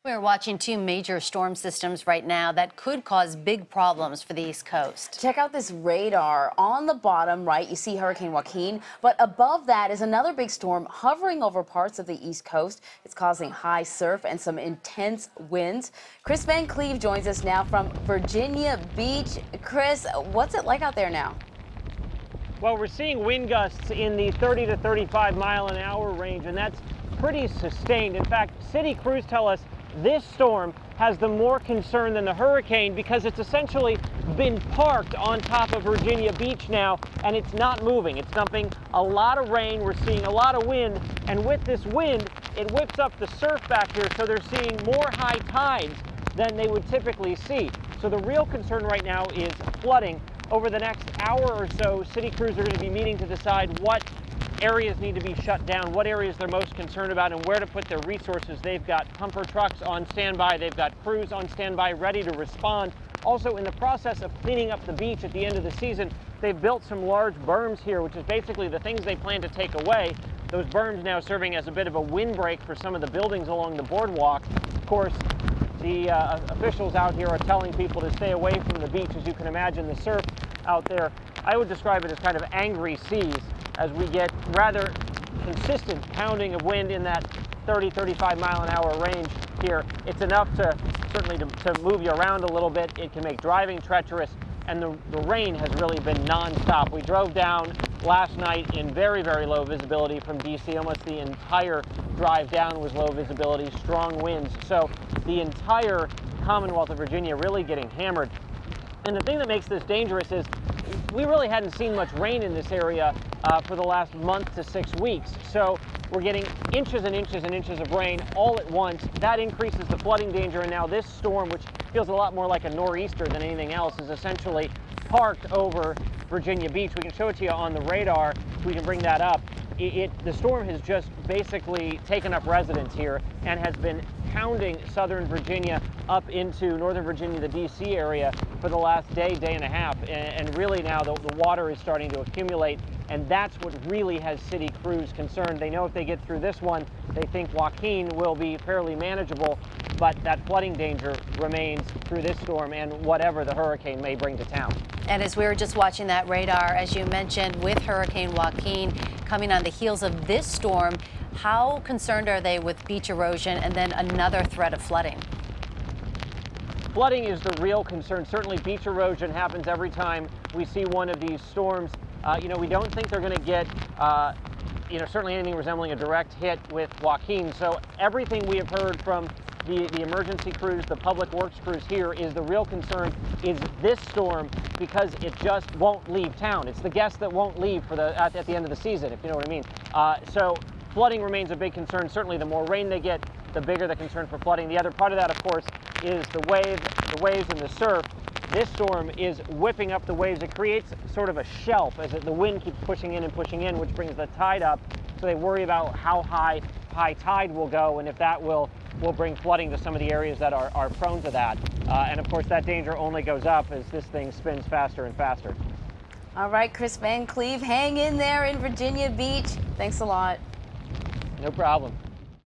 We're watching two major storm systems right now that could cause big problems for the East Coast. Check out this radar. On the bottom right, you see Hurricane Joaquin, but above that is another big storm hovering over parts of the East Coast. It's causing high surf and some intense winds. Kris and Cleave joins us now from Virginia Beach. Kris, what's it like out there now? Well, we're seeing wind gusts in the 30 to 35 mile an hour range, and that's pretty sustained. In fact, city crews tell us this storm has them more concerned than the hurricane because it's essentially been parked on top of Virginia Beach now, and it's not moving. It's dumping a lot of rain. We're seeing a lot of wind, and with this wind, it whips up the surf back here, so they're seeing more high tides than they would typically see. So the real concern right now is flooding. Over the next hour or so, city crews are going to be meeting to decide what areas need to be shut down, what areas they're most concerned about, and where to put their resources. They've got pumper trucks on standby, they've got crews on standby ready to respond. Also, in the process of cleaning up the beach at the end of the season, they've built some large berms here, which is basically the things they plan to take away. Those berms now serving as a bit of a windbreak for some of the buildings along the boardwalk. Of course, the officials out here are telling people to stay away from the beach. As you can imagine, the surf out there, I would describe it as kind of angry seas as we get rather consistent pounding of wind in that 30-35 mile an hour range here. It's enough to certainly to move you around a little bit. It can make driving treacherous, and the rain has really been nonstop. We drove down last night in very, very low visibility from DC. Almost the entire drive down was low visibility, strong winds. So the entire Commonwealth of Virginia really getting hammered. And the thing that makes this dangerous is we really hadn't seen much rain in this area for the last month to 6 weeks. So we're getting inches and inches and inches of rain all at once. That increases the flooding danger, and now this storm, which feels a lot more like a nor'easter than anything else, is essentially parked over Virginia Beach. We can show it to you on the radar if we can bring that up. The storm has just basically taken up residence here and has been pounding southern Virginia up into northern Virginia, the DC area, for the last day and a half. And really now the water is starting to accumulate, and that's what really has city crews concerned. They know if they get through this one, they think Joaquin will be fairly manageable, but that flooding danger remains through this storm and whatever the hurricane may bring to town. And as we were just watching that radar, as you mentioned, with Hurricane Joaquin coming on the heels of this storm, how concerned are they with beach erosion and then another threat of flooding? Flooding is the real concern. Certainly beach erosion happens every time we see one of these storms. We don't think they're going to get certainly anything resembling a direct hit with Joaquin. So everything we have heard from the emergency crews, the public works crews here, is the real concern is this storm, because it just won't leave town. It's the guests that won't leave at the end of the season, if you know what I mean. So flooding remains a big concern. Certainly the more rain they get, the bigger the concern for flooding. The other part of that, of course, is the waves and the surf. This storm is whipping up the waves. It creates sort of a shelf as the wind keeps pushing in, which brings the tide up. So they worry about how high tide will go, and if that will bring flooding to some of the areas that are prone to that. And of course, that danger only goes up as this thing spins faster and faster. All right, Kris and Cleave, hang in there in Virginia Beach. Thanks a lot. No problem.